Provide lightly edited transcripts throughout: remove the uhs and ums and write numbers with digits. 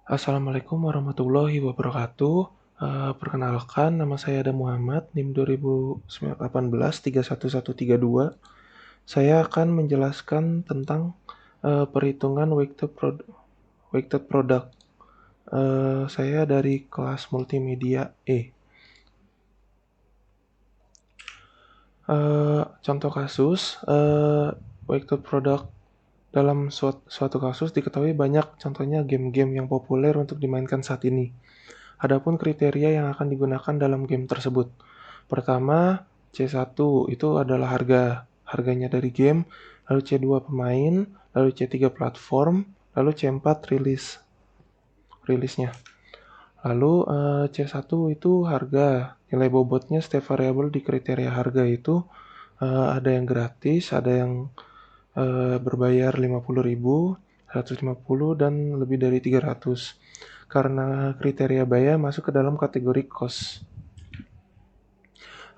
Assalamualaikum warahmatullahi wabarakatuh. Perkenalkan, nama saya Adam Muhammad, NIM 2018 31132. Saya akan menjelaskan tentang perhitungan weighted product. Saya dari kelas multimedia E. Contoh kasus, weighted product dalam suatu kasus diketahui banyak contohnya game-game yang populer untuk dimainkan saat ini. Adapun kriteria yang akan digunakan dalam game tersebut. Pertama, C1 itu adalah harganya dari game, lalu C2 pemain, lalu C3 platform, lalu C4 rilisnya. Lalu C1 itu harga, nilai bobotnya setiap variabel di kriteria harga itu ada yang gratis, ada yang berbayar 50.000, 150 dan lebih dari 300. Karena kriteria bayar masuk ke dalam kategori cost.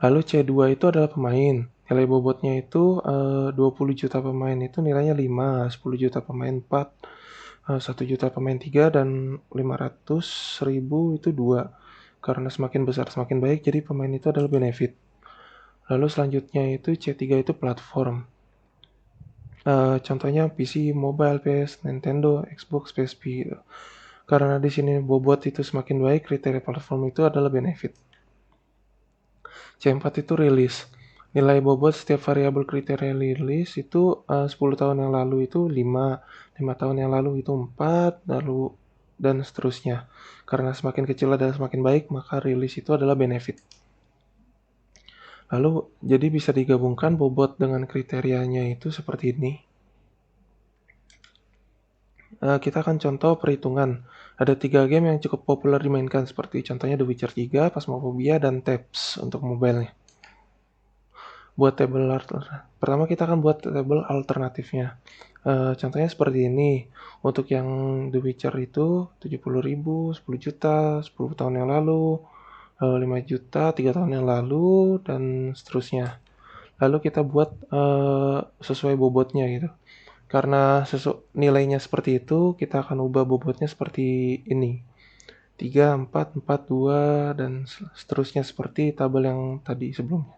Lalu C2 itu adalah pemain. Nilai bobotnya itu 20 juta pemain itu nilainya 5, 10 juta pemain 4, 1 juta pemain 3, dan 500.000 itu 2. Karena semakin besar semakin baik, jadi pemain itu adalah benefit. Lalu selanjutnya itu C3 itu platform. Contohnya PC, mobile, PS, Nintendo, Xbox, PSP. Karena di sini bobot itu semakin baik, kriteria platform itu adalah benefit. C4 itu rilis. Nilai bobot setiap variabel kriteria rilis itu 10 tahun yang lalu itu 5 tahun yang lalu itu 4, lalu dan seterusnya. Karena semakin kecil adalah semakin baik, maka rilis itu adalah benefit. Lalu jadi bisa digabungkan bobot dengan kriterianya itu seperti ini. Kita akan contoh perhitungan. Ada 3 game yang cukup populer dimainkan seperti contohnya The Witcher 3, Phasmophobia, dan Taps untuk mobile-nya. Buat pertama kita akan buat tabel alternatifnya. Contohnya seperti ini. Untuk yang The Witcher itu 70.000, 10 juta, 10 tahun yang lalu, 5 juta, 3 tahun yang lalu, dan seterusnya. Lalu kita buat sesuai bobotnya gitu. Karena nilainya seperti itu, kita akan ubah bobotnya seperti ini. 3, 4, 4, 2, dan seterusnya seperti tabel yang tadi sebelumnya.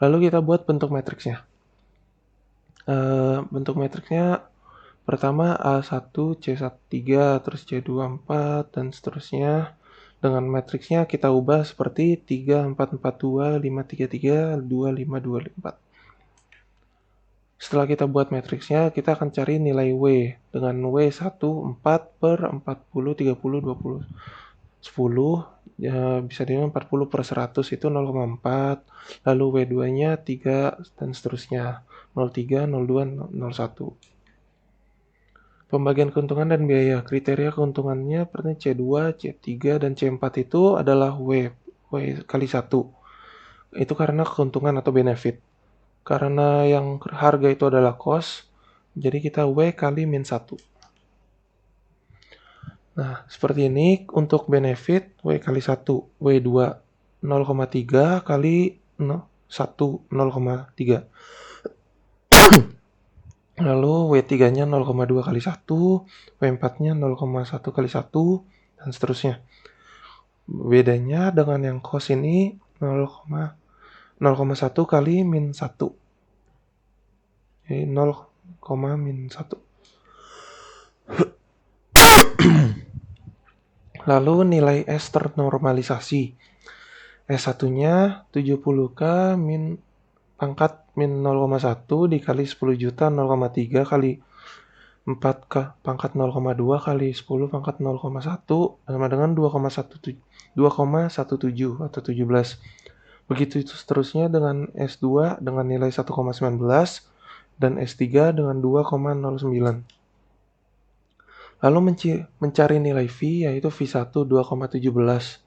Lalu kita buat bentuk matriksnya. Bentuk matriksnya pertama A1, C3, terus C2, 4, dan seterusnya. Dengan matriksnya kita ubah seperti 3, 4, 4, 2, 5, 3, 3, 2, 5, 2, 4. Setelah kita buat matriksnya, kita akan cari nilai W. Dengan W1, 4 per 40, 30, 20, 10. Ya, bisa dibilang 40 per 100 itu 0,4. Lalu W2-nya 3, dan seterusnya. 0,3, 0,2, 0,1. Pembagian keuntungan dan biaya. Kriteria keuntungannya seperti C2, C3, dan C4 itu adalah W kali 1. Itu karena keuntungan atau benefit. Karena yang harga itu adalah cost, jadi kita W kali min 1. Nah, seperti ini untuk benefit W kali 1, W2 0,3 kali 1, 0,3. Lalu W3-nya 0,2 kali 1, W4-nya 0,1 kali 1, dan seterusnya. Bedanya dengan yang cost ini 0,1 kali min 1. Jadi 0, min 1. Lalu nilai S ternormalisasi. S1-nya 70K min pangkat min 0,1 dikali 10 juta 0,3 kali 4 ke pangkat 0,2 kali 10 pangkat 0,1 sama dengan 2,17 atau 17. Begitu itu seterusnya dengan S2 dengan nilai 1,19 dan S3 dengan 2,09. Lalu mencari nilai V yaitu V1 2,17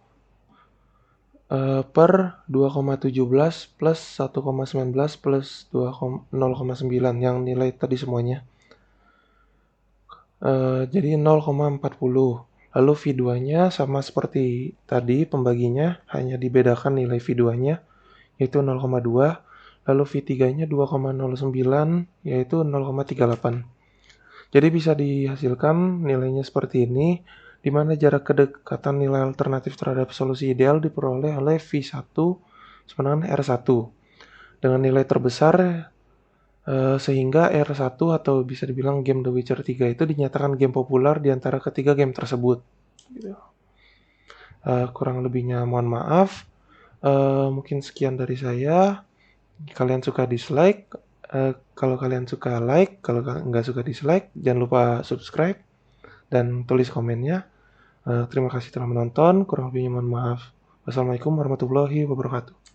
per 2,17 plus 1,19 plus 0,9 yang nilai tadi semuanya. Jadi 0,40. Lalu V2-nya sama seperti tadi pembaginya, hanya dibedakan nilai V2-nya yaitu 0,2. Lalu V3-nya 2,09 yaitu 0,38. Jadi bisa dihasilkan nilainya seperti ini, di mana jarak kedekatan nilai alternatif terhadap solusi ideal diperoleh oleh V1 sama dengan R1. Dengan nilai terbesar, sehingga R1 atau bisa dibilang game The Witcher 3 itu dinyatakan game populer di antara ketiga game tersebut. Gitu. Kurang lebihnya mohon maaf. Mungkin sekian dari saya. Kalian suka dislike, kalau kalian suka like, kalau nggak suka dislike, jangan lupa subscribe dan tulis komennya. Terima kasih telah menonton, kurang lebihnya mohon maaf. Wassalamualaikum warahmatullahi wabarakatuh.